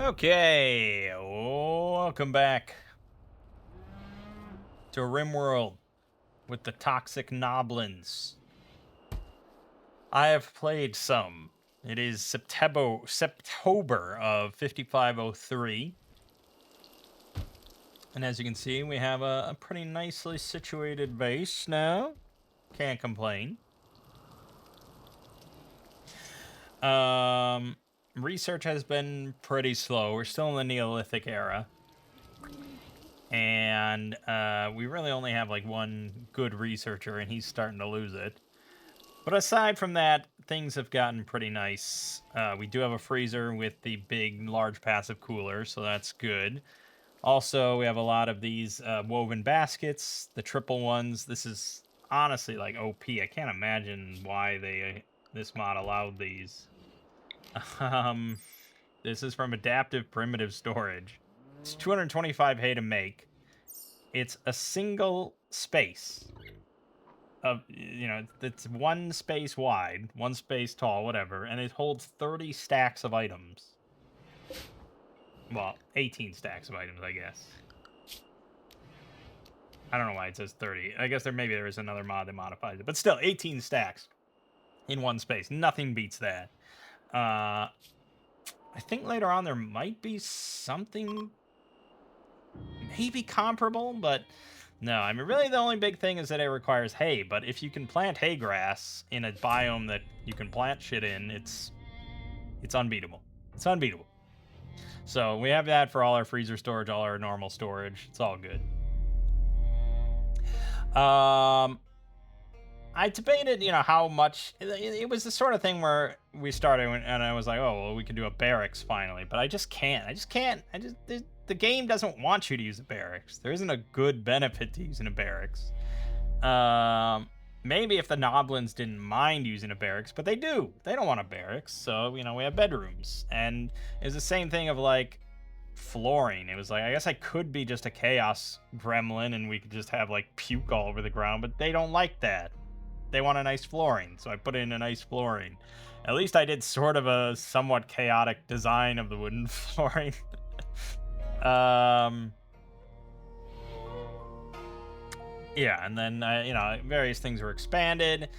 Okay, welcome back to Rimworld with the toxic Gnoblins. I have played some. It is September of 5503. And as you can see, we have a pretty nicely situated base now. Can't complain. Research has been pretty slow. We're still in the Neolithic era. And we really only have like one good researcher, and he's starting to lose it. But aside from that, things have gotten pretty nice. We do have a freezer with the big, large passive cooler, so that's good. Also, we have a lot of these woven baskets, the triple ones. This is honestly like OP. I can't imagine why this mod allowed these. Um, this is from Adaptive Primitive Storage. It's 225 hay to make. It's a single space of, it's one space wide, one space tall, whatever, and it holds 30 stacks of items. Well, 18 stacks of items, I guess. I don't know why it says 30. I guess there is another mod that modifies it, but still 18 stacks in one space. Nothing beats that. I think later on there might be something maybe comparable, but no, I mean, really the only big thing is that it requires hay, but if you can plant hay grass in a biome that you can plant shit in, it's unbeatable. It's unbeatable. So we have that for all our freezer storage, all our normal storage. It's all good. I debated, how much. It was the sort of thing where we started and I was like, oh, well, we can do a barracks finally, but I just can't. The game doesn't want you to use a barracks. There isn't a good benefit to using a barracks. Maybe if the Gnoblins didn't mind using a barracks, but they do. They don't want a barracks, so, we have bedrooms. And it was the same thing of, like, flooring. It was like, I guess I could be just a chaos gremlin and we could just have, like, puke all over the ground, but they don't like that. They want a nice flooring, so I put in a nice flooring. At least I did sort of a somewhat chaotic design of the wooden flooring. Yeah, and then, various things were expanded.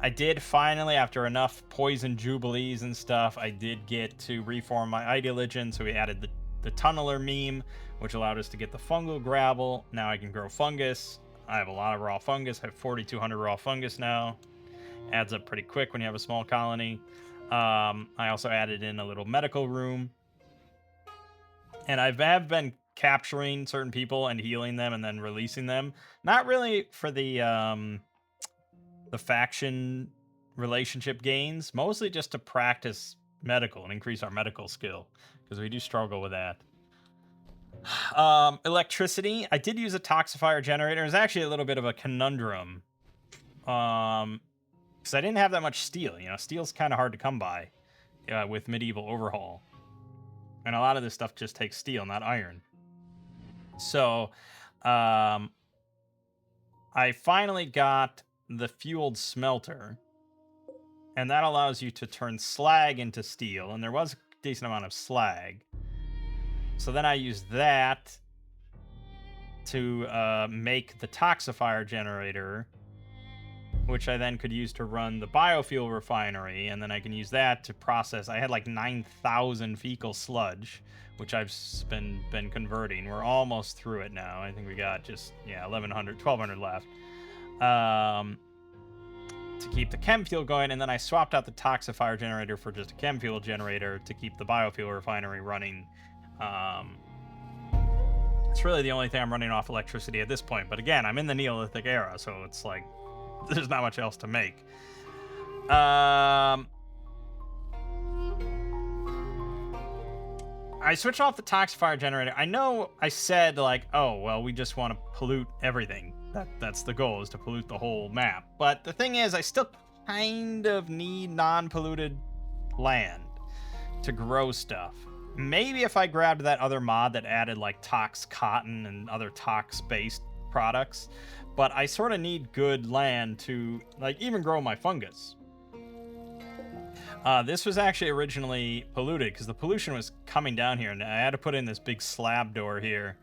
I did finally, after enough poison jubilees and stuff, I did get to reform my ideologian, so we added the tunneler meme, which allowed us to get the fungal gravel. Now I can grow fungus. I have a lot of raw fungus. I have 4,200 raw fungus now. Adds up pretty quick when you have a small colony. I also added in a little medical room. And I have been capturing certain people and healing them and then releasing them. Not really for the faction relationship gains, mostly just to practice medical and increase our medical skill, because we do struggle with that. Electricity. I did use a toxifier generator. It was actually a little bit of a conundrum. Because I didn't have that much steel. Steel's kind of hard to come by with medieval overhaul. And a lot of this stuff just takes steel, not iron. So, I finally got the fueled smelter. And that allows you to turn slag into steel. And there was a decent amount of slag. So then I used that to make the toxifier generator, which I then could use to run the biofuel refinery, and then I can use that to process. I had like 9,000 fecal sludge, which I've been converting. We're almost through it now. I think we got just 1,200 left. To keep the chem fuel going, and then I swapped out the toxifier generator for just a chem fuel generator to keep the biofuel refinery running. It's really the only thing I'm running off electricity at this point. But again, I'm in the Neolithic era, so it's like there's not much else to make. I switched off the toxifier generator. I know I said, like, oh, well, we just want to pollute everything. That's the goal, is to pollute the whole map. But the thing is, I still kind of need non-polluted land to grow stuff. Maybe if I grabbed that other mod that added, like, tox cotton and other tox-based products. But I sort of need good land to, like, even grow my fungus. This was actually originally polluted because the pollution was coming down here, and I had to put in this big slab door here,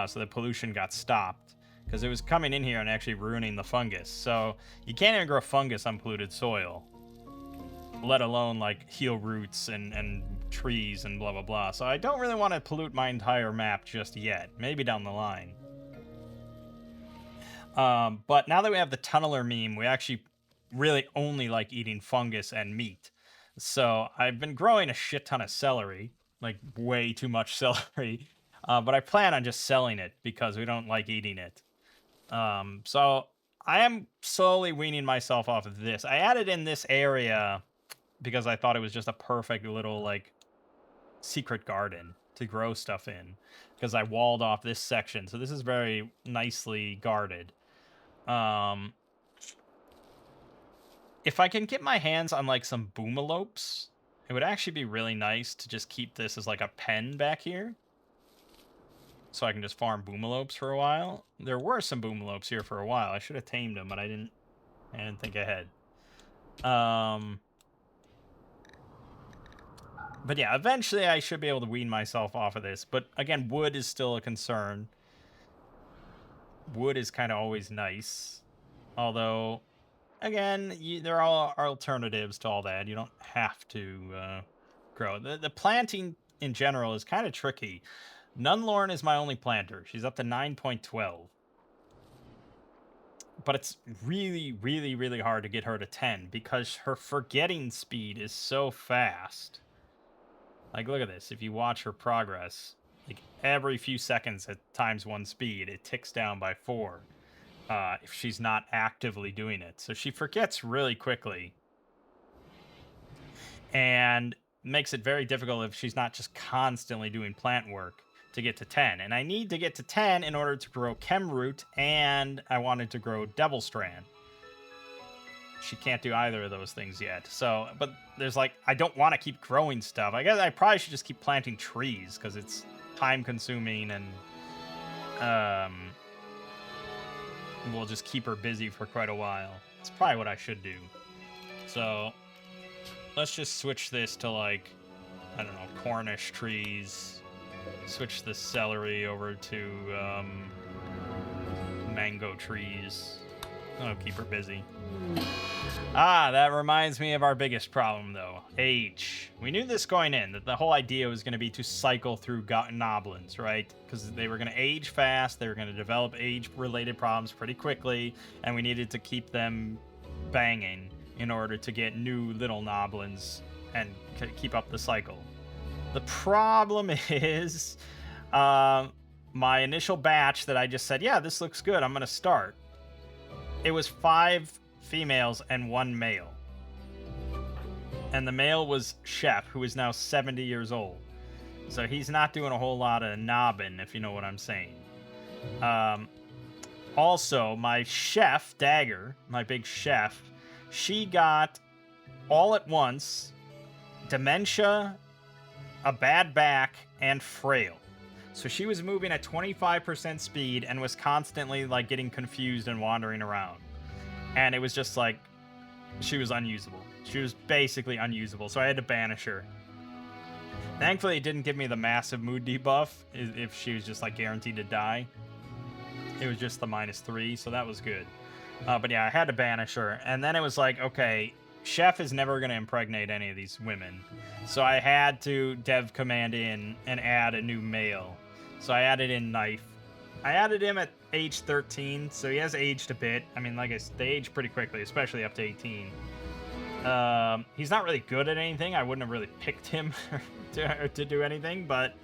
so the pollution got stopped because it was coming in here and actually ruining the fungus. So you can't even grow fungus on polluted soil, let alone like heal roots and trees and blah blah blah. So I don't really want to pollute my entire map just yet. Maybe down the line. But now that we have the tunneler meme, we actually really only like eating fungus and meat. So I've been growing a shit ton of celery, like way too much celery. But I plan on just selling it because we don't like eating it. So I am slowly weaning myself off of this. I added in this area because I thought it was just a perfect little like secret garden to grow stuff in because I walled off this section. So this is very nicely guarded. If I can get my hands on like some boomalopes, it would actually be really nice to just keep this as like a pen back here. So I can just farm boomalopes for a while. There were some boomalopes here for a while. I should have tamed them, but I didn't think ahead. But yeah, eventually I should be able to wean myself off of this. But again, wood is still a concern. Wood is kind of always nice. Although, again, there are alternatives to all that. You don't have to grow. The planting in general is kind of tricky. Nunlorn is my only planter. She's up to 9.12. But it's really, really, really hard to get her to 10 because her forgetting speed is so fast. Like, look at this. If you watch her progress, like every few seconds at ×1 speed, it ticks down by 4 if she's not actively doing it. So she forgets really quickly. And makes it very difficult if she's not just constantly doing plant work to get to 10. And I need to get to 10 in order to grow Chemroot, and I wanted to grow Devil Strand. She can't do either of those things yet. So, but there's like, I don't want to keep growing stuff. I guess I probably should just keep planting trees because it's time consuming and we'll just keep her busy for quite a while. It's probably what I should do. So let's just switch this to like, I don't know, Cornish trees. Switch the celery over to mango trees. That'll keep her busy. That reminds me of our biggest problem, though. Age. We knew this going in, that the whole idea was going to be to cycle through Gnoblins, right? Because they were going to age fast, they were going to develop age-related problems pretty quickly, and we needed to keep them banging in order to get new little Gnoblins and keep up the cycle. The problem is, my initial batch that I just said, yeah, this looks good, I'm going to start. It was 5 females and 1 male. And the male was Chef, who is now 70 years old. So he's not doing a whole lot of knobbing, if you know what I'm saying. Also, my chef, Dagger, my big chef, she got all at once dementia, a bad back, and frail. So she was moving at 25% speed and was constantly like getting confused and wandering around. And it was just like, she was unusable. She was basically unusable, so I had to banish her. Thankfully, it didn't give me the massive mood debuff if she was just like guaranteed to die. It was just the -3, so that was good. But yeah, I had to banish her. And then it was like, okay, Chef is never going to impregnate any of these women. So I had to dev command in and add a new male. So I added in Knife. I added him at age 13, so he has aged a bit. I mean, like I said, they age pretty quickly, especially up to 18. He's not really good at anything. I wouldn't have really picked him to do anything, but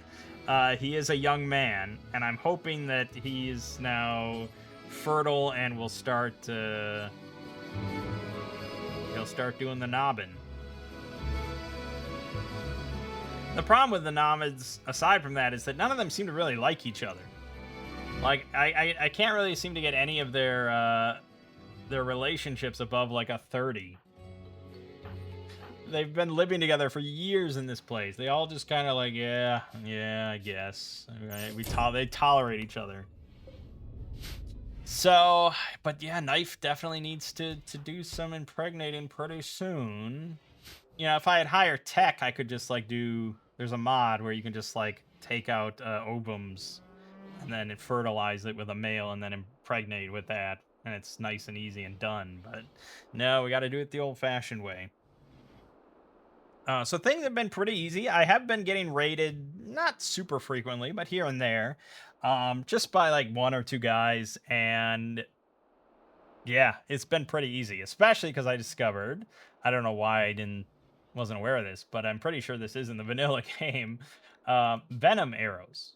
he is a young man, and I'm hoping that he is now fertile and will start he'll start doing the knobbing. The problem with the nomads, aside from that, is that none of them seem to really like each other. Like, I can't really seem to get any of their relationships above like a 30. They've been living together for years in this place. They all just kind of like, yeah, I guess. Right? They tolerate each other. So, but yeah, Knife definitely needs to do some impregnating pretty soon. You know, if I had higher tech, I could just like do. There's a mod where you can just like take out ovums and then it fertilize it with a male and then impregnate with that, and it's nice and easy and done. But no, we got to do it the old-fashioned way. So things have been pretty easy. I have been getting raided, not super frequently, but here and there, just by like one or two guys, and yeah, it's been pretty easy, especially because I discovered, I don't know why I wasn't aware of this, but I'm pretty sure this is in the vanilla game. Venom arrows.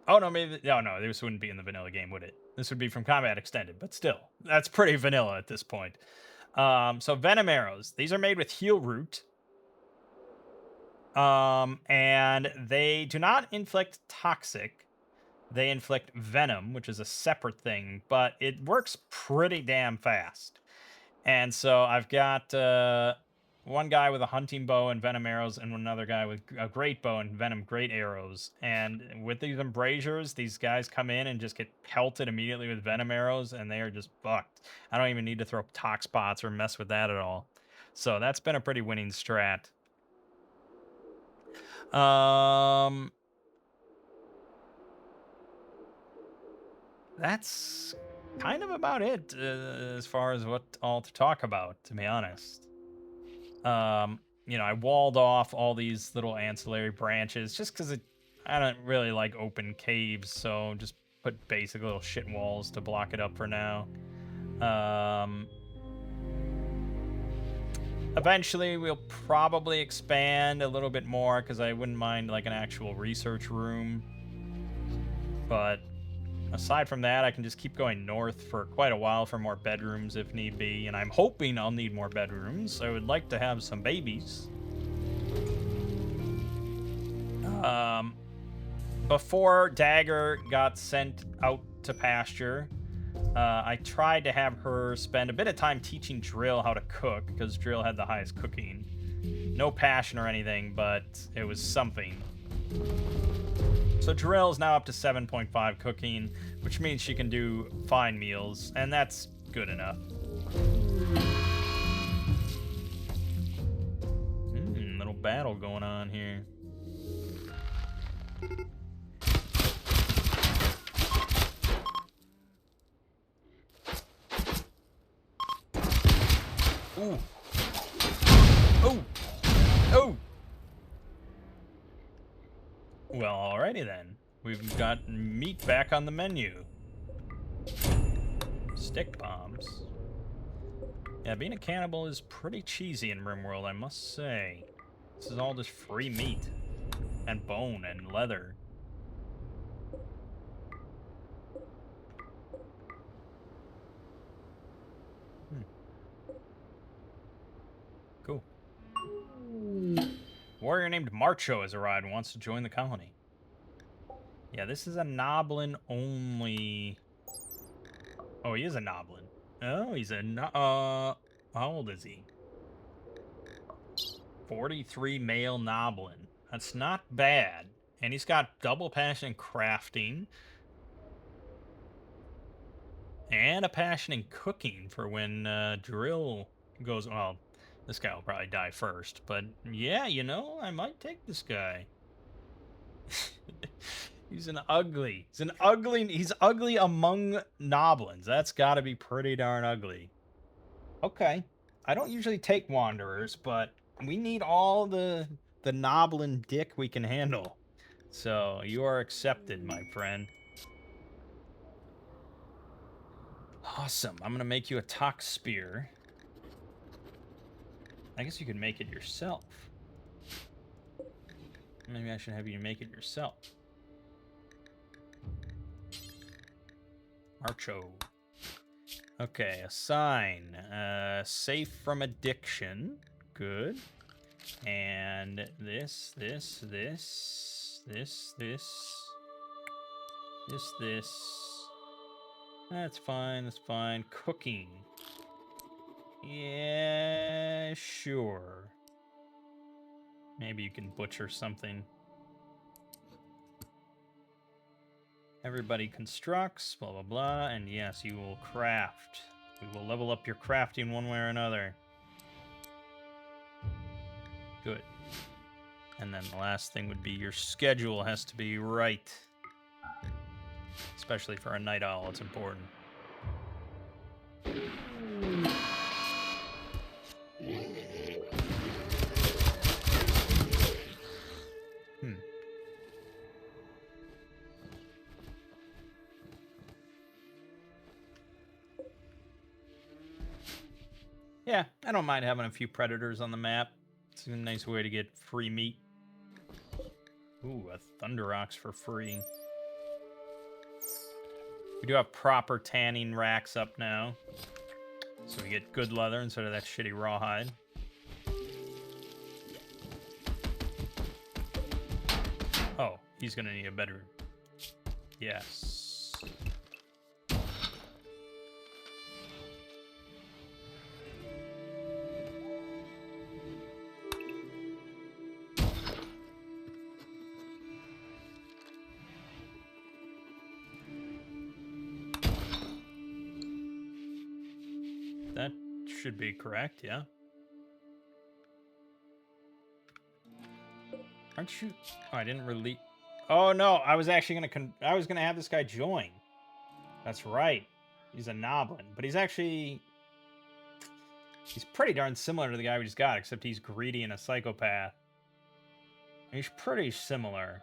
Oh no, maybe no, this wouldn't be in the vanilla game, would it? This would be from Combat Extended, but still, that's pretty vanilla at this point. So venom arrows. These are made with heal root. And they do not inflict toxic. They inflict venom, which is a separate thing, but it works pretty damn fast. And so I've got one guy with a hunting bow and venom arrows, and another guy with a great bow and venom great arrows. And with these embrasures, these guys come in and just get pelted immediately with venom arrows, and they are just fucked. I don't even need to throw tox pots or mess with that at all. So that's been a pretty winning strat. That's kind of about it as far as what all to talk about, to be honest. You know, I walled off all these little ancillary branches just because I don't really like open caves, so just put basic little shit walls to block it up for now. Eventually, we'll probably expand a little bit more because I wouldn't mind like an actual research room. But aside from that, I can just keep going north for quite a while for more bedrooms if need be, and I'm hoping I'll need more bedrooms. I would like to have some babies. Before Dagger got sent out to pasture, I tried to have her spend a bit of time teaching Drill how to cook, because Drill had the highest cooking. No passion or anything, but it was something. So Drill is now up to 7.5 cooking, which means she can do fine meals, and that's good enough. Little battle going on here. Ooh. Oh. Oh. Well, alrighty then. We've got meat back on the menu. Stick bombs. Yeah, being a cannibal is pretty cheesy in Rimworld, I must say. This is all just free meat. And bone and leather. Cool. Warrior named Marcho has arrived and wants to join the colony. Yeah, this is a Gnoblin only. Oh, he is a Gnoblin. Oh, he's a how old is he? 43 male Gnoblin. That's not bad. And he's got double passion in crafting. And a passion in cooking for when Drill goes. Well, this guy will probably die first. But yeah, you know, I might take this guy. He's ugly among Gnoblins. That's got to be pretty darn ugly. Okay. I don't usually take wanderers, but we need all the Gnoblin dick we can handle. So you are accepted, my friend. Awesome. I'm gonna make you a tox spear. I guess you could make it yourself. Maybe I should have you make it yourself. Marcho. Okay, assign. Safe from addiction. Good. And this. That's fine. Cooking. Yeah, sure. Maybe you can butcher something. Everybody constructs, blah, blah, blah. And yes, you will craft. We will level up your crafting one way or another. Good. And then the last thing would be your schedule has to be right. Especially for a night owl, it's important. Yeah, I don't mind having a few predators on the map. It's a nice way to get free meat. Ooh, a Thunder Ox for free. We do have proper tanning racks up now. So we get good leather instead of that shitty rawhide. Oh, he's gonna need a better... Yes. That should be correct, yeah. Aren't you... Oh, I didn't really... Oh, no, I was actually gonna have this guy join. That's right. He's a Gnoblin, but he's actually... He's pretty darn similar to the guy we just got, except he's greedy and a psychopath. He's pretty similar.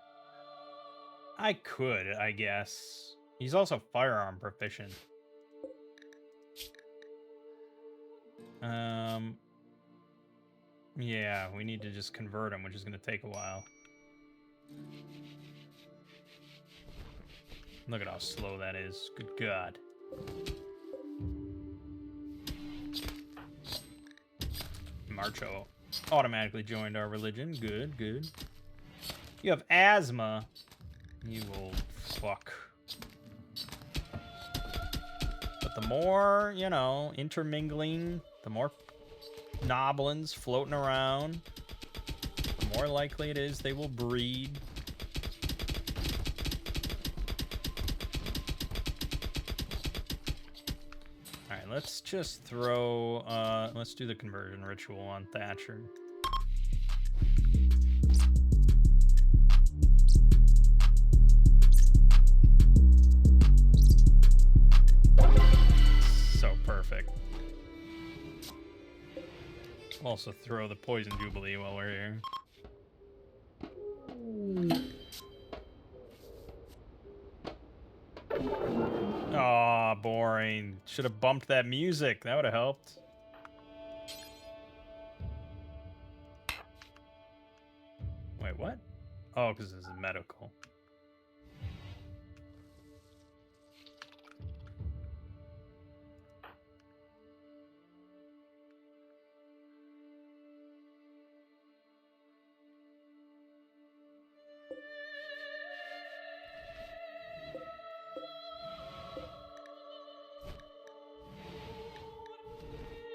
I could, I guess. He's also firearm proficient. Yeah, we need to just convert him, which is going to take a while. Look at how slow that is. Good God. Marcho automatically joined our religion. Good, good. You have asthma. You old fuck. But the more, you know, intermingling, the more Gnoblins floating around, the more likely it is they will breed. Alright, let's just throw, let's do the conversion ritual on Thatcher. So perfect. We'll also throw the Poison Jubilee while we're here. Aw, boring. Should have bumped that music. That would have helped. Wait, what? Oh, because this is medical.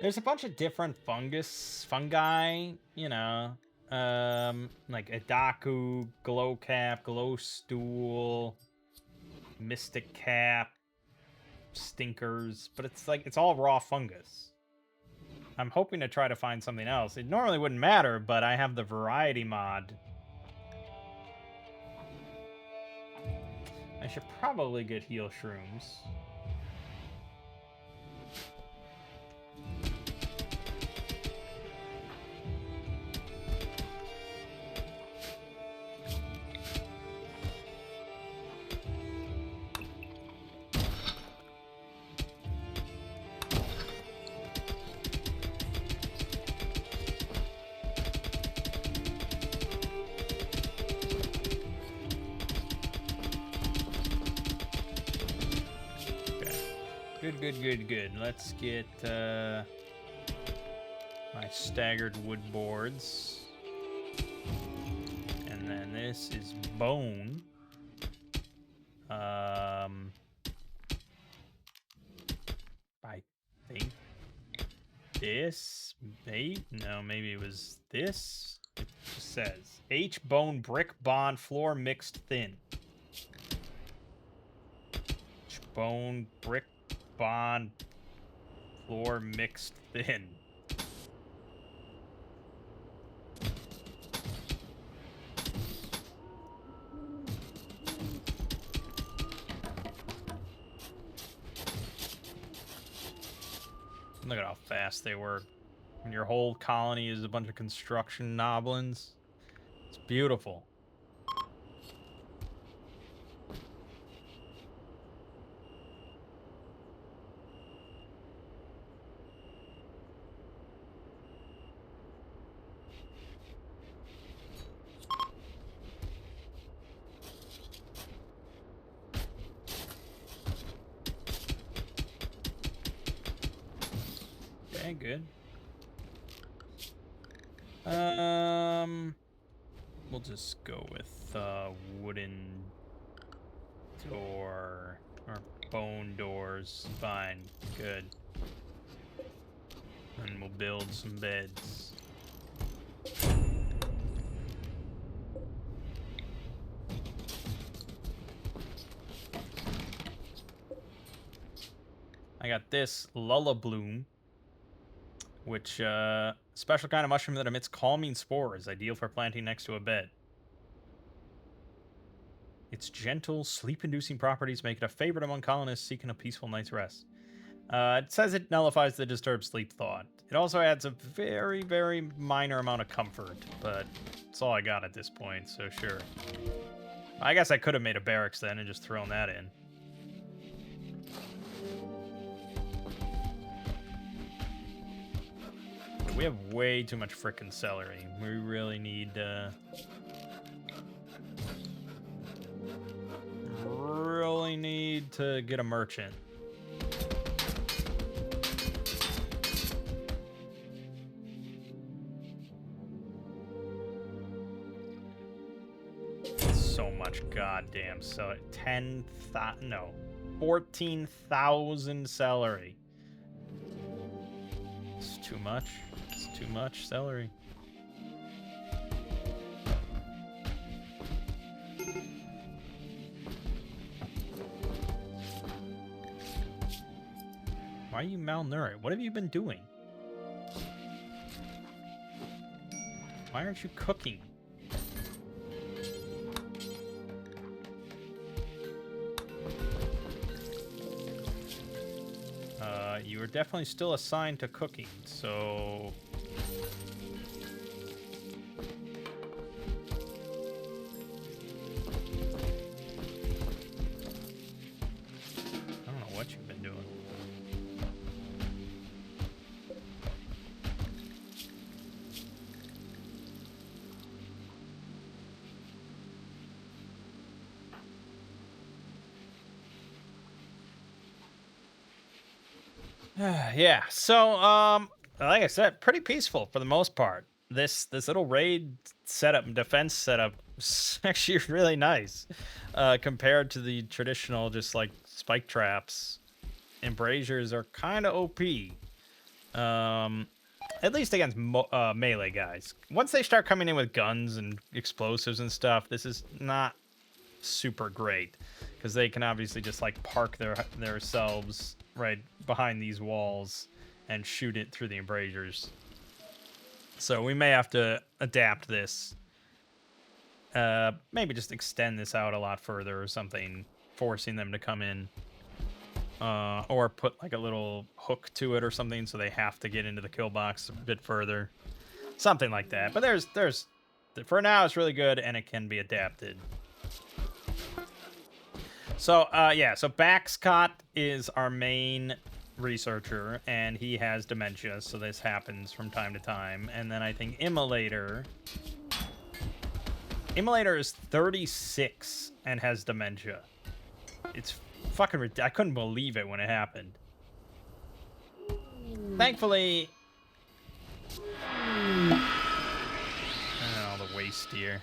There's a bunch of different fungi, you know, like Adaku, Glowcap, Glowstool, Mystic Cap, Stinkers, but it's like, it's all raw fungus. I'm hoping to try to find something else. It normally wouldn't matter, but I have the variety mod. I should probably get heal shrooms. Good. Let's get my staggered wood boards. And then this is bone. I think this, maybe it was this. It just says H bone brick bond floor mixed thin. H bone brick bond floor mixed thin. Look at how fast they work. And your whole colony is a bunch of construction Gnoblins. It's beautiful. Okay, good. We'll just go with wooden door or bone doors. Fine, good. And we'll build some beds. I got this Lullabloom, which special kind of mushroom that emits calming spores, ideal for planting next to a bed. Its gentle, sleep-inducing properties make it a favorite among colonists seeking a peaceful night's rest. It says it nullifies the disturbed sleep thought. It also adds a very, very minor amount of comfort, but it's all I got at this point, so sure. I guess I could have made a barracks then and just thrown that in. We have way too much frickin' celery. We really need, really need to get a merchant. So much goddamn celery. 14,000 celery. It's too much. It's too much celery. Why are you malnourished? What have you been doing? Why aren't you cooking? You are definitely still assigned to cooking, so... I don't know what you've been doing. Yeah, so like I said, pretty peaceful for the most part. This little raid setup and defense setup is actually really nice compared to the traditional just like spike traps. Embrasures are kind of OP. At least against melee guys. Once they start coming in with guns and explosives and stuff, this is not super great because they can obviously just like park themselves right behind these walls and shoot it through the embrasures. So we may have to adapt this. Maybe just extend this out a lot further or something, forcing them to come in. Or put like a little hook to it or something so they have to get into the kill box a bit further. Something like that. But there's for now it's really good and it can be adapted. So, yeah, so Baxcott is our main researcher, and he has dementia, so this happens from time to time. And then I think Immolator is 36 and has dementia. It's fucking ridiculous. I couldn't believe it when it happened. Thankfully... Oh, the waste here.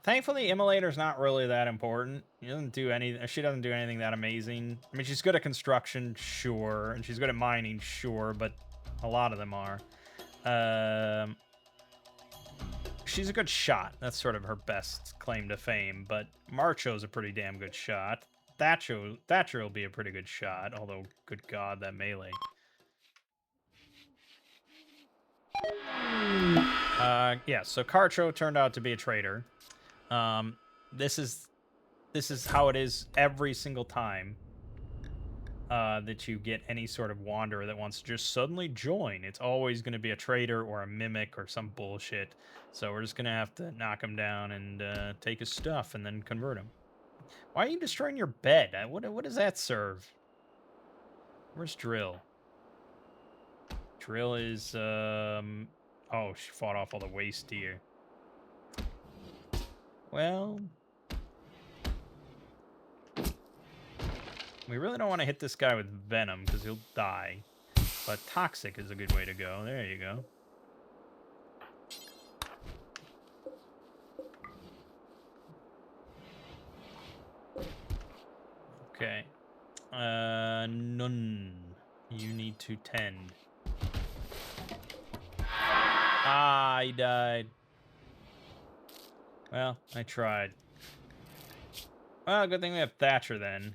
Thankfully, Immolator's not really that important. She doesn't do anything that amazing. I mean, she's good at construction, sure, and she's good at mining, sure, but a lot of them are. She's a good shot. That's sort of her best claim to fame, but Marcho's a pretty damn good shot. Thatcher will be a pretty good shot, although, good God, that melee. Yeah, so Carcho turned out to be a traitor. This is how it is every single time. that you get any sort of wanderer that wants to just suddenly join. It's always going to be a traitor or a mimic or some bullshit. So we're just going to have to knock him down and take his stuff and then convert him. Why are you destroying your bed? What does that serve? Where's Drill? Drill is, oh, she fought off all the waste deer. Well, we really don't want to hit this guy with venom because he'll die. But toxic is a good way to go. There you go. Okay. None. You need to tend. Ah, he died. Well, I tried. Well, good thing we have Thatcher then.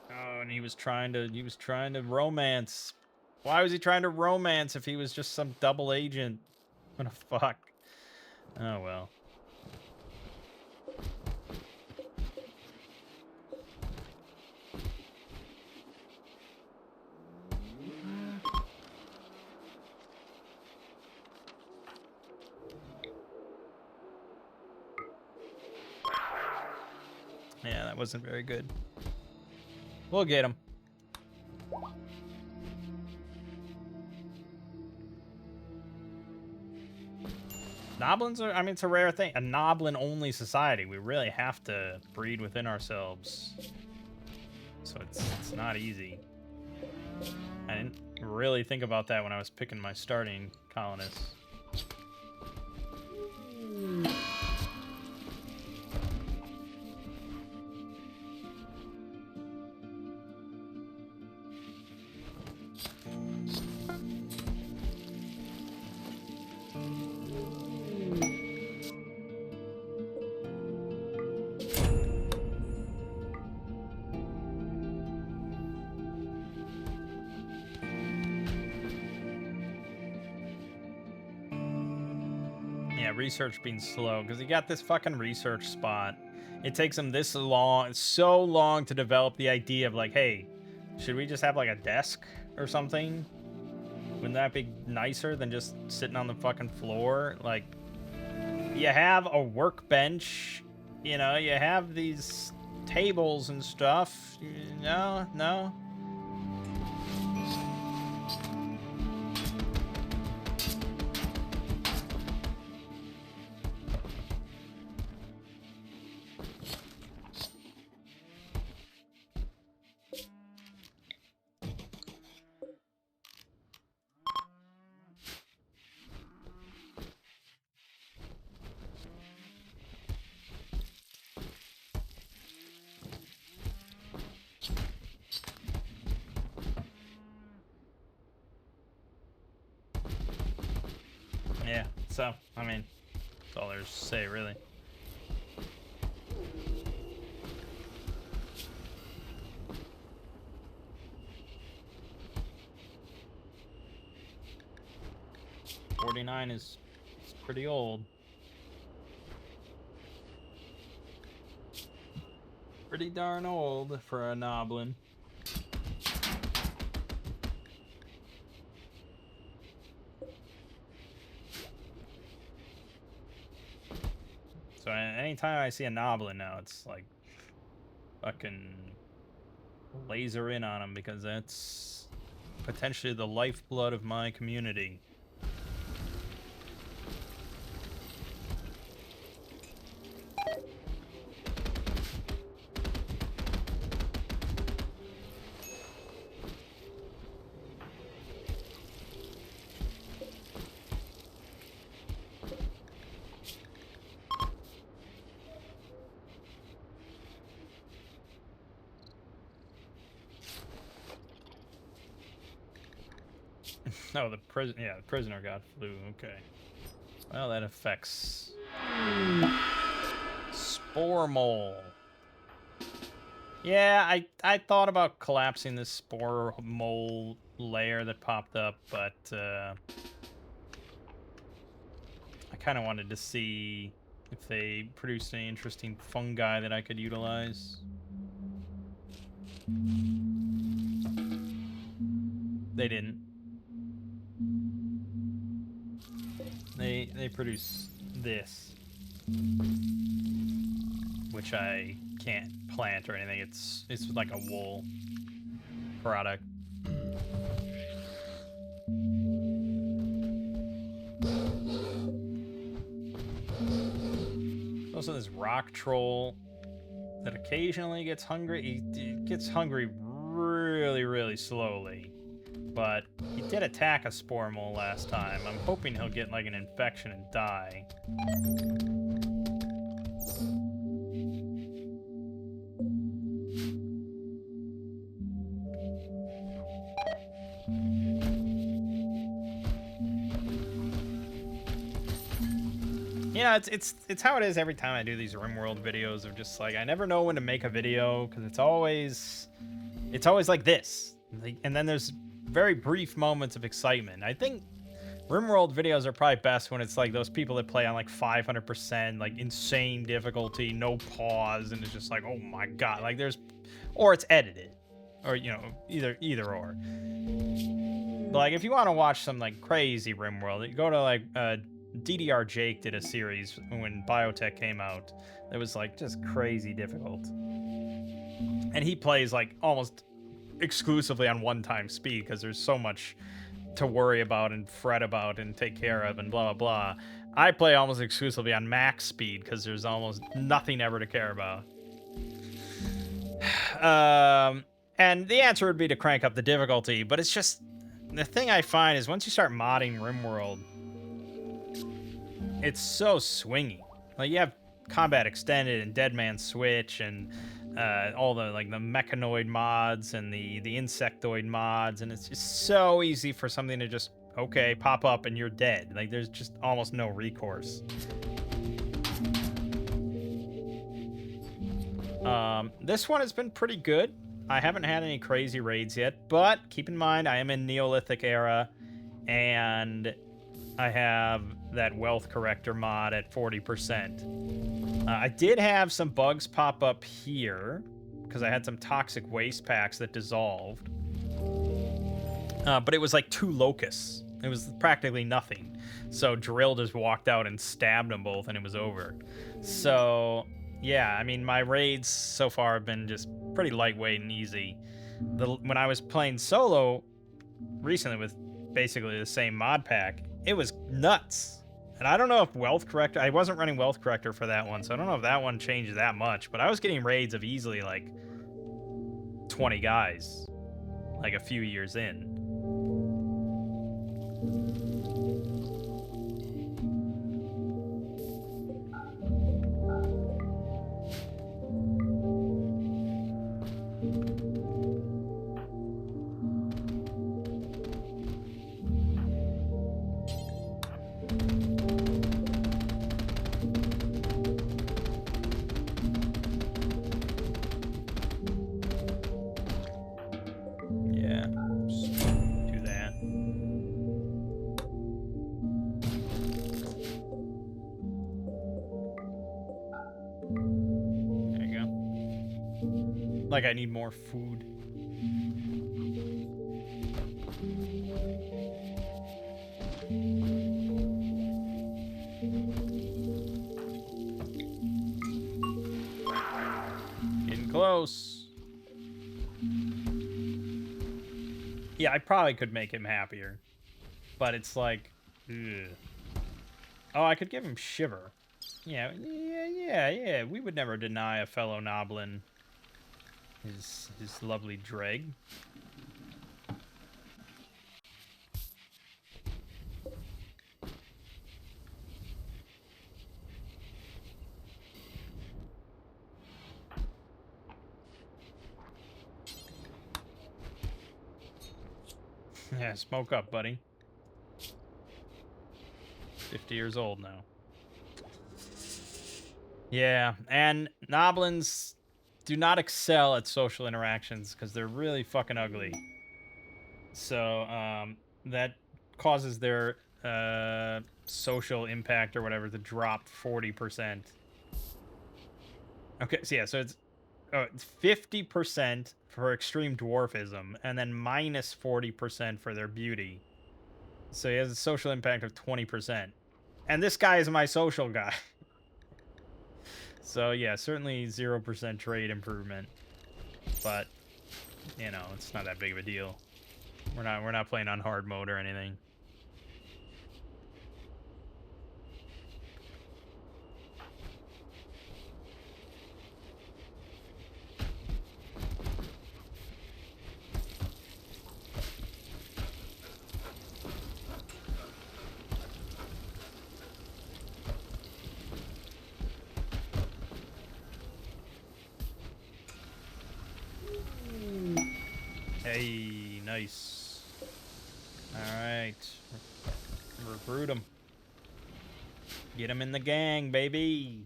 Oh, and he was trying to romance. Why was he trying to romance if he was just some double agent? What a fuck. Oh well. Yeah, that wasn't very good. We'll get him. Gnoblins are, I mean, it's a rare thing. A Gnoblin-only society. We really have to breed within ourselves. So it's not easy. I didn't really think about that when I was picking my starting colonists. Yeah, research being slow because he got this fucking research spot. It takes him this long, so long to develop the idea of like, hey, should we just have like a desk or something? Wouldn't that be nicer than just sitting on the fucking floor? Like, you have a workbench, you know, you have these tables and stuff. No. Yeah, so, I mean, that's all there's to say, really. It's pretty old. Pretty darn old for a Gnoblin. So anytime I see a Gnoblin now, it's like fucking laser in on them because that's potentially the lifeblood of my community. Oh, the prisoner got flu. Okay. Well, that affects spore mole. Yeah, I thought about collapsing this spore mole layer that popped up, but I kind of wanted to see if they produced any interesting fungi that I could utilize. They didn't. They produce this, which I can't plant or anything. It's like a wool product. Also, this rock troll that occasionally gets hungry. He gets hungry really, really slowly. But he did attack a spore mole last time. I'm hoping he'll get like an infection and die. Yeah, it's how it is every time I do these Rimworld videos of just like I never know when to make a video because it's always like this. And then there's very brief moments of excitement. I think Rimworld videos are probably best when it's like those people that play on like 500%, like insane difficulty, no pause, and it's just like, oh my god, like or it's edited, or you know, either or. But like if you want to watch some like crazy Rimworld, you go to like DDR Jake did a series when Biotech came out. It was like just crazy difficult, and he plays like almost exclusively on one-time speed because there's so much to worry about and fret about and take care of and blah blah blah. I play almost exclusively on max speed because there's almost nothing ever to care about. And the answer would be to crank up the difficulty, but it's just the thing I find is once you start modding Rimworld, it's so swingy. Like you have combat extended and Dead Man Switch and all the like the mechanoid mods and the insectoid mods, and it's just so easy for something to just pop up and you're dead. Like there's just almost no recourse. This one has been pretty good. I haven't had any crazy raids yet, but keep in mind I am in Neolithic era and I have that wealth corrector mod at 40%. I did have some bugs pop up here because I had some toxic waste packs that dissolved. But it was like 2 locusts. It was practically nothing. So Drill just walked out and stabbed them both and it was over. So, yeah, I mean, my raids so far have been just pretty lightweight and easy. When I was playing solo recently with basically the same mod pack, it was nuts. And I don't know if wealth corrector, I wasn't running wealth corrector for that one, so I don't know if that one changed that much, but I was getting raids of easily like 20 guys, like a few years in. Like I need more food. Getting close. Yeah, I probably could make him happier. But it's like, ugh. Oh, I could give him Shiver. Yeah. We would never deny a fellow Gnoblin his lovely dreg. Yeah, smoke up, buddy. 50 years old now. Yeah, and Gnoblins do not excel at social interactions because they're really fucking ugly. So that causes their social impact or whatever to drop 40%. Okay, so yeah, so it's 50% for extreme dwarfism, and then minus 40% for their beauty. So he has a social impact of 20%. And this guy is my social guy. So yeah, certainly 0% trade improvement. But, you know, it's not that big of a deal. We're not playing on hard mode or anything. Hey, nice. Alright. Recruit him. Get him in the gang, baby.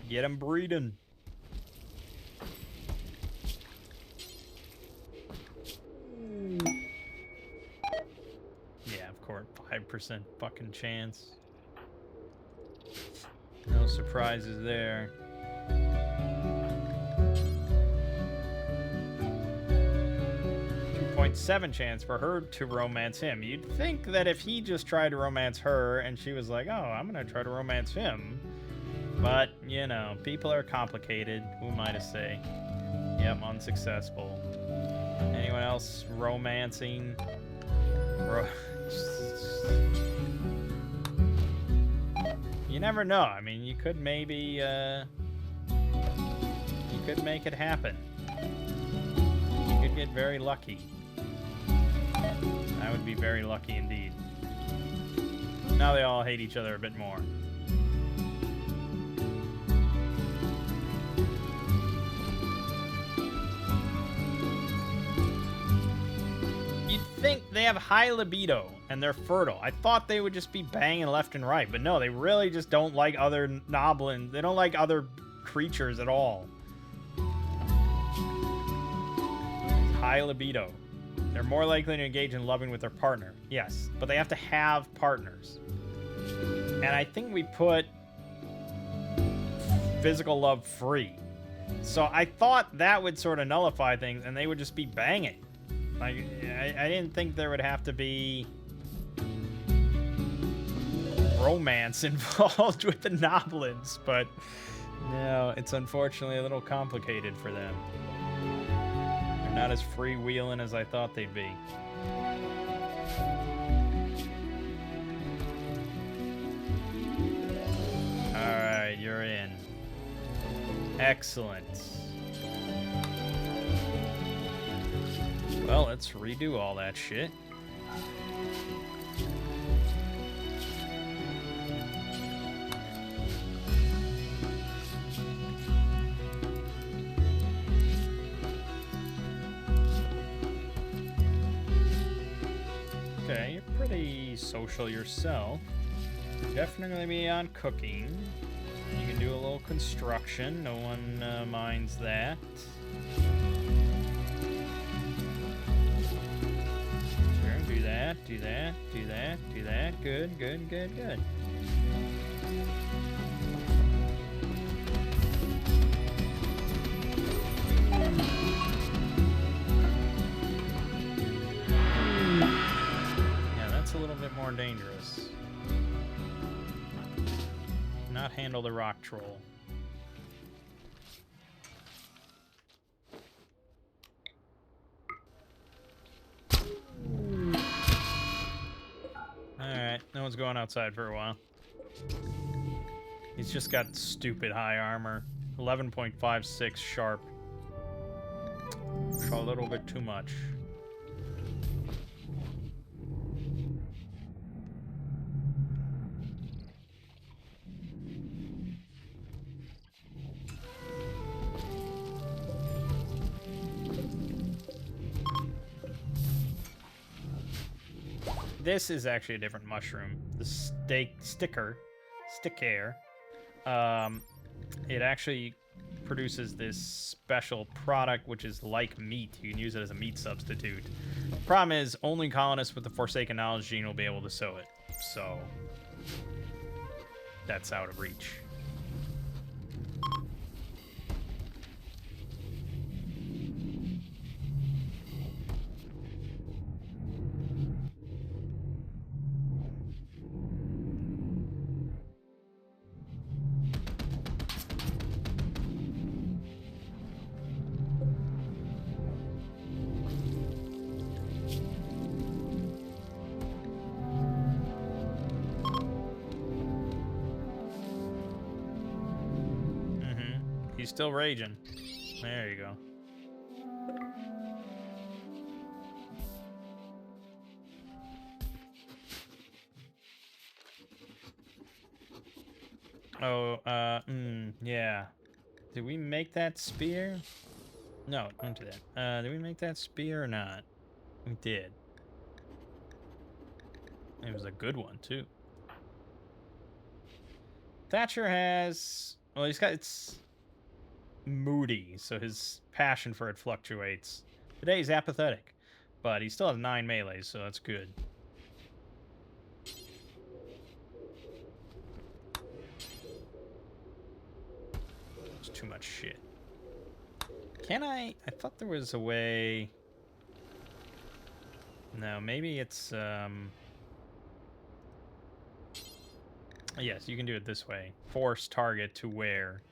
Get him breeding. Yeah, of course. 5% fucking chance. No surprises there. 2.7 chance for her to romance him. You'd think that if he just tried to romance her and she was like, oh, I'm gonna try to romance him. But, you know, people are complicated. Who am I to say? Yep, unsuccessful. Anyone else romancing? You never know. I mean, you could maybe, you could make it happen. You could get very lucky. I would be very lucky indeed. Now they all hate each other a bit more. You'd think they have high libido and they're fertile. I thought they would just be banging left and right, but no, they really just don't like other Gnoblins. They don't like other creatures at all. High libido. They're more likely to engage in loving with their partner. Yes, but they have to have partners. And I think we put physical love free. So I thought that would sort of nullify things and they would just be banging. Like, I didn't think there would have to be romance involved with the Gnoblins, but no, it's unfortunately a little complicated for them. Not as freewheeling as I thought they'd be. Alright, you're in. Excellent. Well, let's redo all that shit. Okay, you're pretty social yourself. Definitely be on cooking. You can do a little construction. No one minds that. Sure, do that, do that, do that, do that. Good, good, good, good. A little bit more dangerous. Not handle the rock troll. Alright, no one's going outside for a while. He's just got stupid high armor. 11.56 sharp. A little bit too much. This is actually a different mushroom. The sticker. It actually produces this special product which is like meat. You can use it as a meat substitute. Problem is, only colonists with the Forsaken Knowledge gene will be able to sow it. so that's out of reach. He's still raging. There you go. Oh, yeah. Did we make that spear? No, don't do that. Did we make that spear or not? We did. It was a good one, too. Thatcher has... Well, it's moody, so his passion for it fluctuates. Today he's apathetic, but he still has 9 melee, so that's good. It's too much shit. Can I thought there was a way... No, maybe it's, Yes, you can do it this way. Force target to where.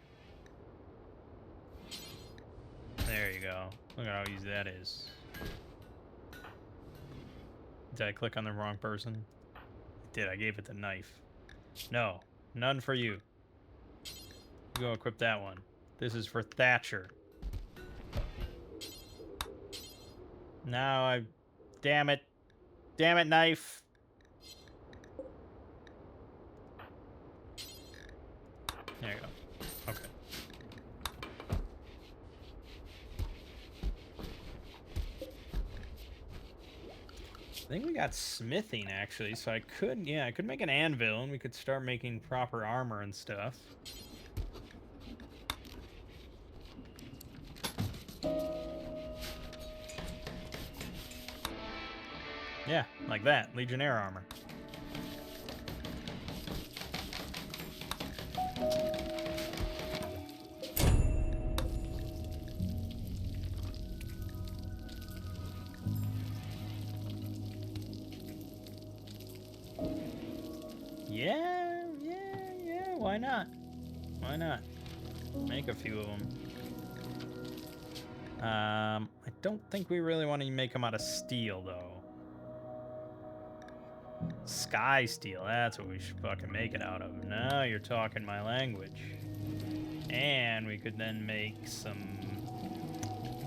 There you go. Look at how easy that is. Did I click on the wrong person? I did. I gave it the knife. No. None for you. Go equip that one. This is for Thatcher. Now I... Damn it. Damn it, knife. There you go. Okay. I think we got smithing, actually, so I could make an anvil, and we could start making proper armor and stuff. Yeah, like that. Legionnaire armor. Yeah, why not? Why not? Make a few of them. I don't think we really want to make them out of steel, though. Sky steel, that's what we should fucking make it out of. Now you're talking my language. And we could then make some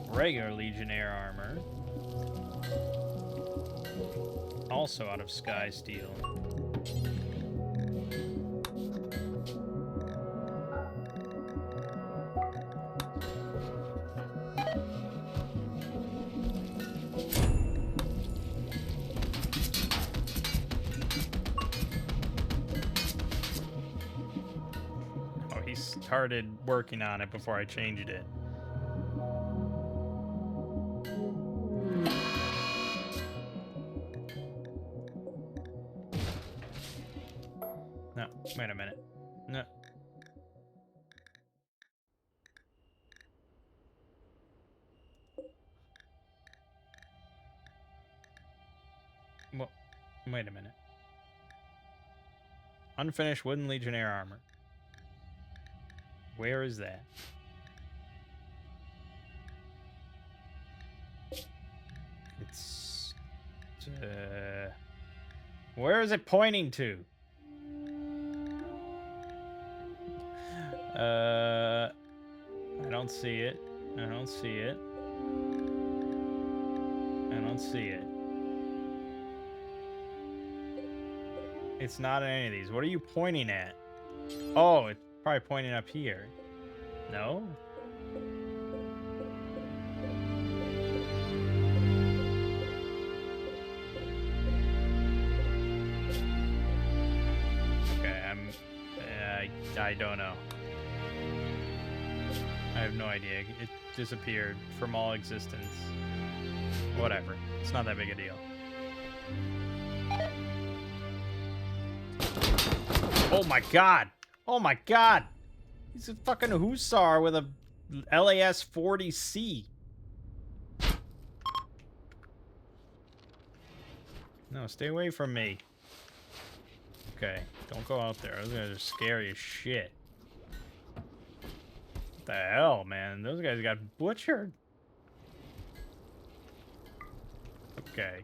regular Legionnaire armor. Also out of sky steel. Started working on it before I changed it. No, wait a minute. No. Well, wait a minute. Unfinished wooden Legionnaire armor. Where is that? It's... where is it pointing to? I don't see it. I don't see it. I don't see it. It's not in any of these. What are you pointing at? Oh, it's probably pointing up here. No? Okay, I don't know. I have no idea. It disappeared from all existence. Whatever. It's not that big a deal. Oh my god! Oh my god! He's a fucking hussar with a LAS 40C. No, stay away from me. Okay, don't go out there. Those guys are scary as shit. What the hell, man? Those guys got butchered. Okay.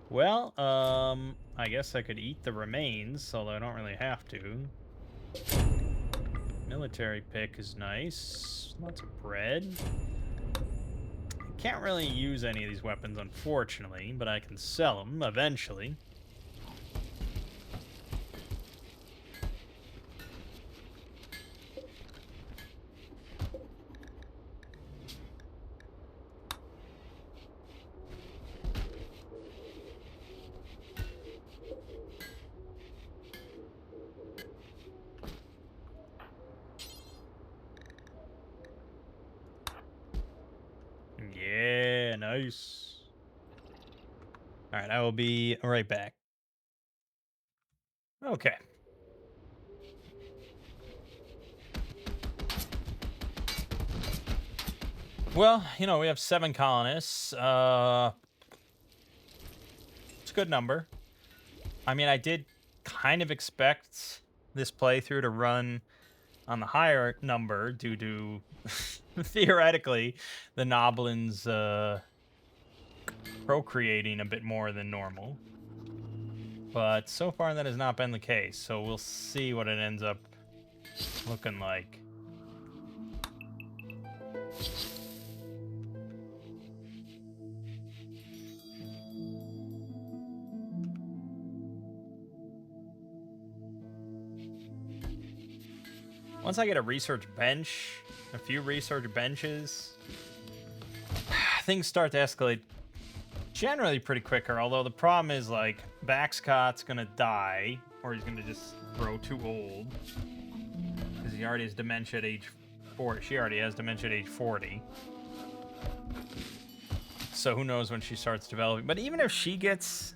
Well, I guess I could eat the remains, although I don't really have to. Military pick is nice. Lots of bread. I can't really use any of these weapons, unfortunately, but I can sell them eventually. Yeah, nice. All right, I will be right back. Okay. Well, you know, we have 7 colonists. It's a good number. I mean, I did kind of expect this playthrough to run on the higher number due to theoretically the Gnoblins procreating a bit more than normal. But so far that has not been the case, so we'll see what it ends up looking like. Once I get a research bench, a few research benches, things start to escalate generally pretty quicker, although the problem is, like, Baxcot's gonna die, or he's gonna just grow too old. Because he already has dementia at age 40. She already has dementia at age 40. So who knows when she starts developing. But even if she gets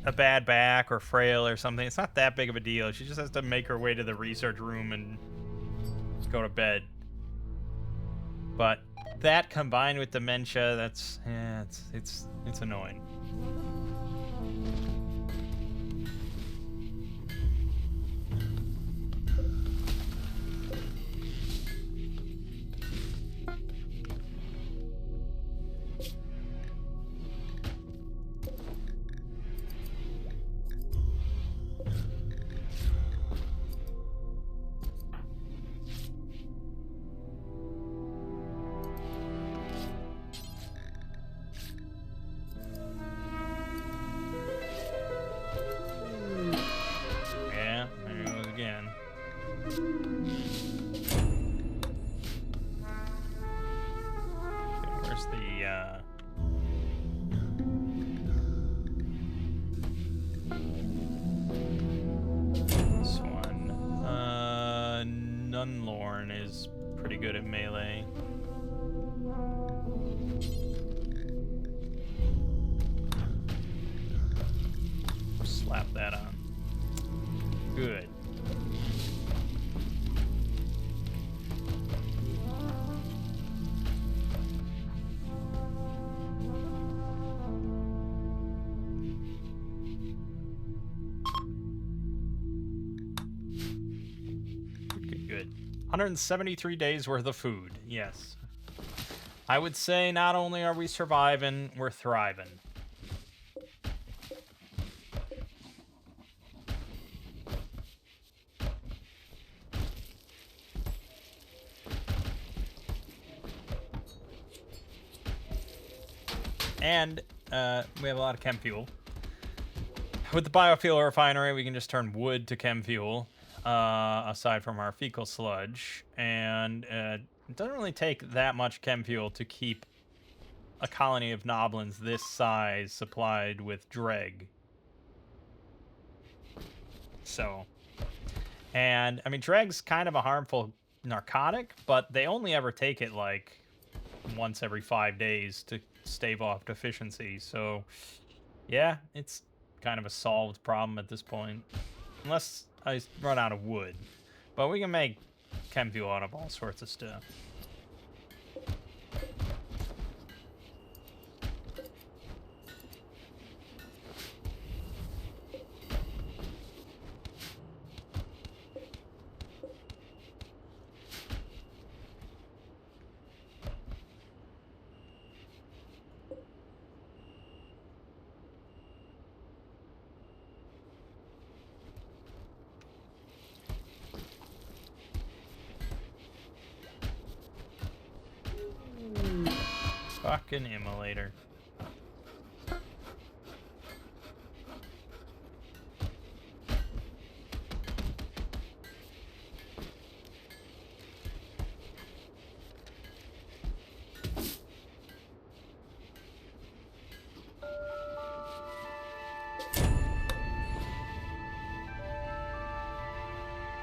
a bad back or frail or something, it's not that big of a deal. She just has to make her way to the research room and go to bed. But that combined with dementia, that's it's annoying. Yeah, there it goes again. Okay, where's the this one? Nunlorn is pretty good at melee. Slap that on. Good. Good. 173 days worth of food. Yes. I would say not only are we surviving, we're thriving. And we have a lot of chem fuel. With the biofuel refinery, we can just turn wood to chem fuel, aside from our fecal sludge. And it doesn't really take that much chem fuel to keep a colony of Gnoblins this size supplied with dreg. So, and I mean, dreg's kind of a harmful narcotic, but they only ever take it like once every 5 days to stave off deficiency. So, yeah, it's kind of a solved problem at this point. Unless I run out of wood. But we can make chem fuel out of all sorts of stuff. Fucking immolator.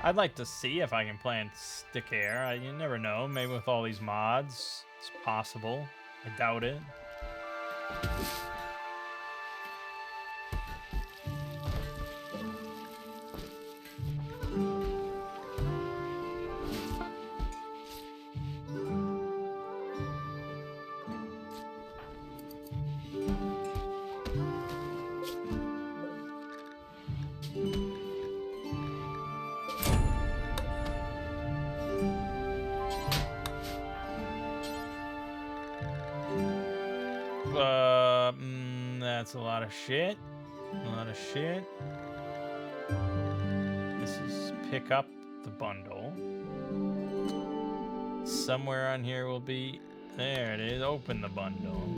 I'd like to see if I can plant stick air. You never know. Maybe with all these mods, it's possible. I doubt it. That's a lot of shit. A lot of shit. This is pick up the bundle. Somewhere on here will be... There it is. Open the bundle.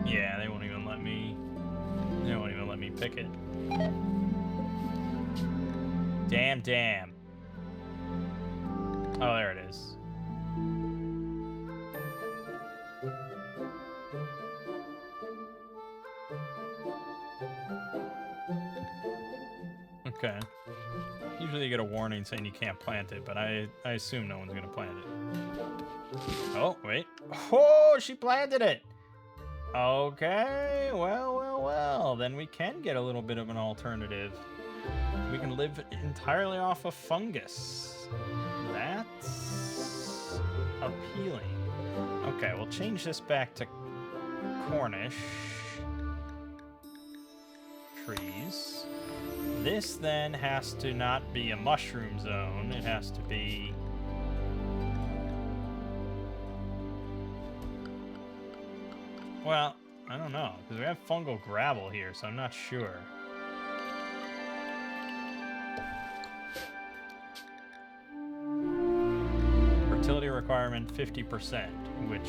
Yeah, they won't even let me... They won't even let me pick it. Damn. Oh, there it is. Okay. Usually you get a warning saying you can't plant it, but I assume no one's gonna plant it. Oh, wait. Oh, she planted it! Okay, well. Then we can get a little bit of an alternative. We can live entirely off of fungus. That's appealing. Okay, we'll change this back to Cornish trees. This then has to not be a mushroom zone. It has to be... Well, I don't know, because we have fungal gravel here, so I'm not sure. Fertility requirement 50%, which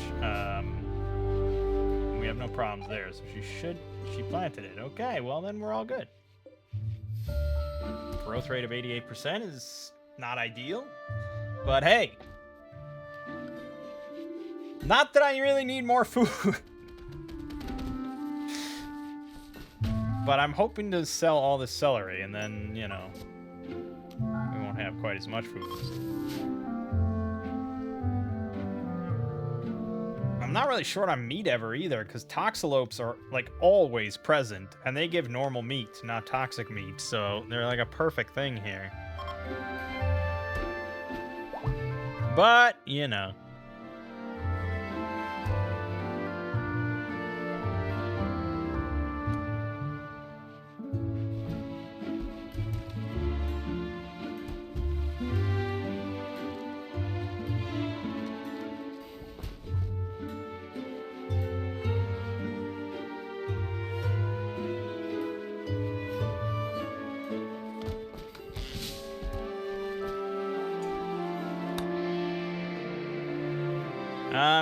we have no problems there, so she planted it. Okay, well then we're all good. Growth rate of 88% is not ideal, but hey, not that I really need more food. But I'm hoping to sell all this celery, and then, you know, we won't have quite as much food. I'm not really short on meat ever either, because toxalopes are like always present, and they give normal meat, not toxic meat, so they're like a perfect thing here. But, you know.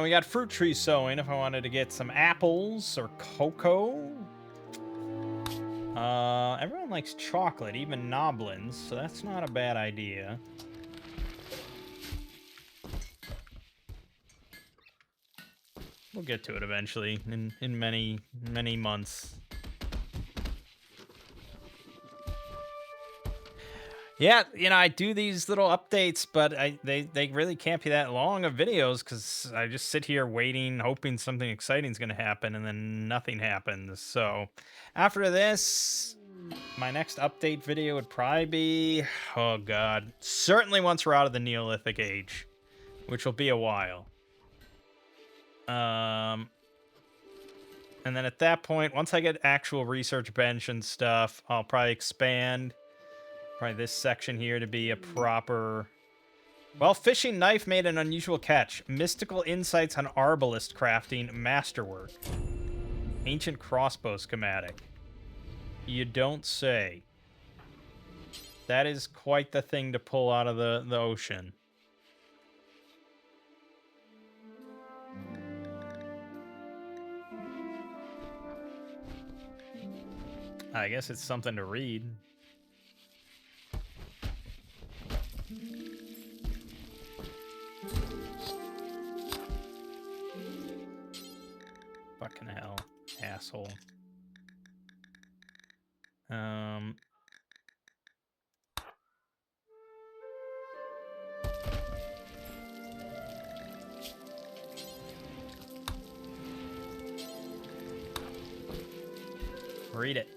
We got fruit tree sowing if I wanted to get some apples or cocoa. Everyone likes chocolate, even Gnoblins, so that's not a bad idea. We'll get to it eventually, in many, many months. Yeah, you know, I do these little updates, but they really can't be that long of videos because I just sit here waiting, hoping something exciting is going to happen, and then nothing happens. So after this, my next update video would probably be, oh god, certainly once we're out of the Neolithic age, which will be a while. And then at that point, once I get actual research bench and stuff, I'll probably expand probably this section here to be a proper. Well, fishing knife made an unusual catch. Mystical insights on arbalist crafting masterwork. Ancient crossbow schematic. You don't say. That is quite the thing to pull out of the ocean. I guess it's something to read. Fucking hell, asshole. Read it.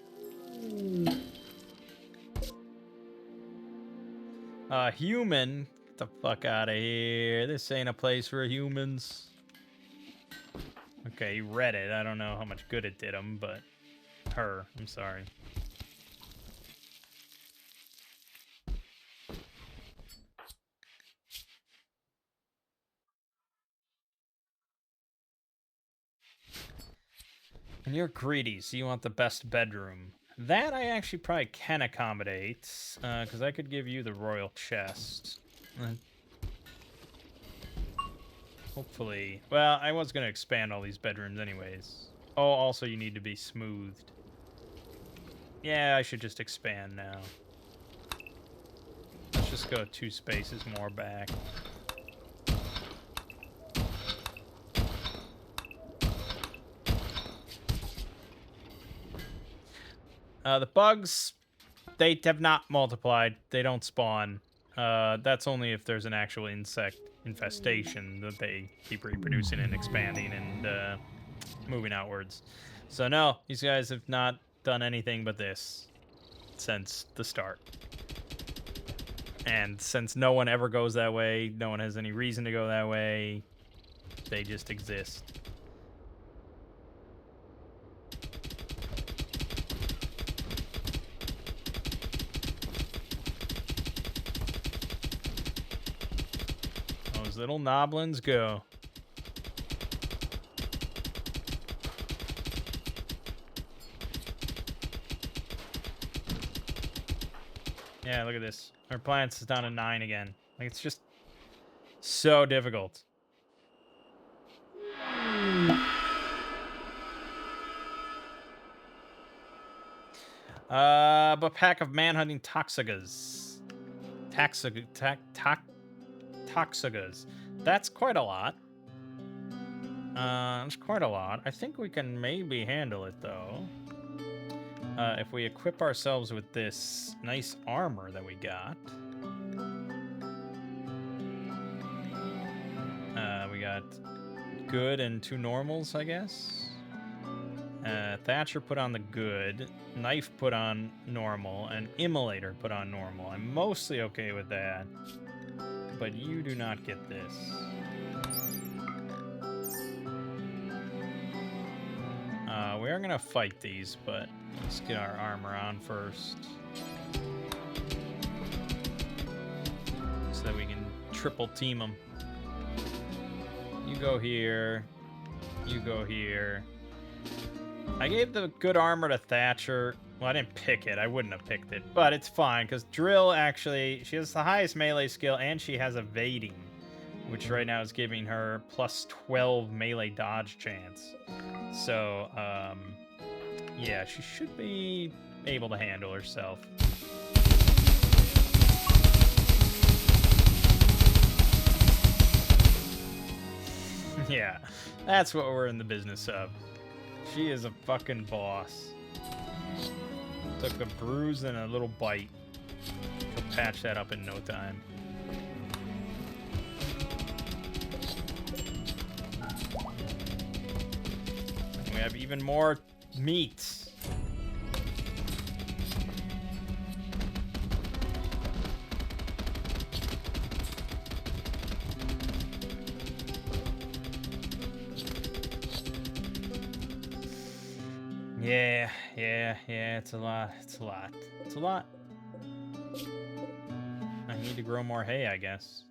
Human. Get the fuck out of here. This ain't a place for humans. Okay, he read it. I don't know how much good it did him, but her. I'm sorry. And you're greedy, so you want the best bedroom. That I actually probably can accommodate, because I could give you the royal chest. Hopefully. Well, I was going to expand all these bedrooms anyways. Oh, also you need to be smoothed. Yeah, I should just expand now. Let's just go 2 spaces more back. The bugs, they have not multiplied. They don't spawn. That's only if there's an actual insect infestation that they keep reproducing and expanding and moving outwards. So no, these guys have not done anything but this since the start. And since no one ever goes that way, no one has any reason to go that way, they just exist. Those little Gnoblins go. Yeah, look at this. Our plants is down to 9 again. Like, it's just so difficult. But pack of man-hunting toxigas. Toxigas. That's quite a lot. That's quite a lot. I think we can maybe handle it, though. If we equip ourselves with this nice armor that we got. We got good and 2 normals, I guess. Thatcher put on the good, knife put on normal, and immolator put on normal. I'm mostly okay with that, but you do not get this. We are gonna fight these, but let's get our armor on first, so that we can triple team them. You go here. You go here. I gave the good armor to Thatcher. Well, I didn't pick it. I wouldn't have picked it. But it's fine, because Drill actually... She has the highest melee skill, and she has evading, which right now is giving her plus 12 melee dodge chance. So, yeah, she should be able to handle herself. Yeah, that's what we're in the business of. She is a fucking boss. Took a bruise and a little bite. She'll patch that up in no time. We have even more meat. Yeah, it's a lot. It's a lot. It's a lot. I need to grow more hay, I guess.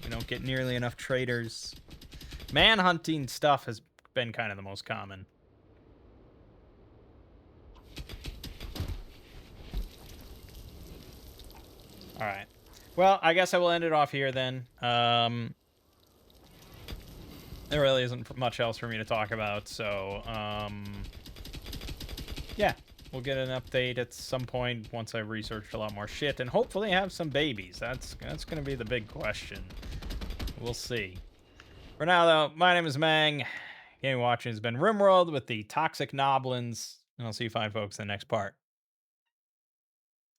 We don't get nearly enough traders. Manhunting stuff has been kind of the most common. All right. Well, I guess I will end it off here then. There really isn't much else for me to talk about, so yeah, we'll get an update at some point once I've researched a lot more shit and hopefully have some babies. That's gonna be the big question. We'll see. For now, though, my name is Mangg. Game watching has been Rimworld with the toxic Gnoblins, and I'll see you fine folks in the next part.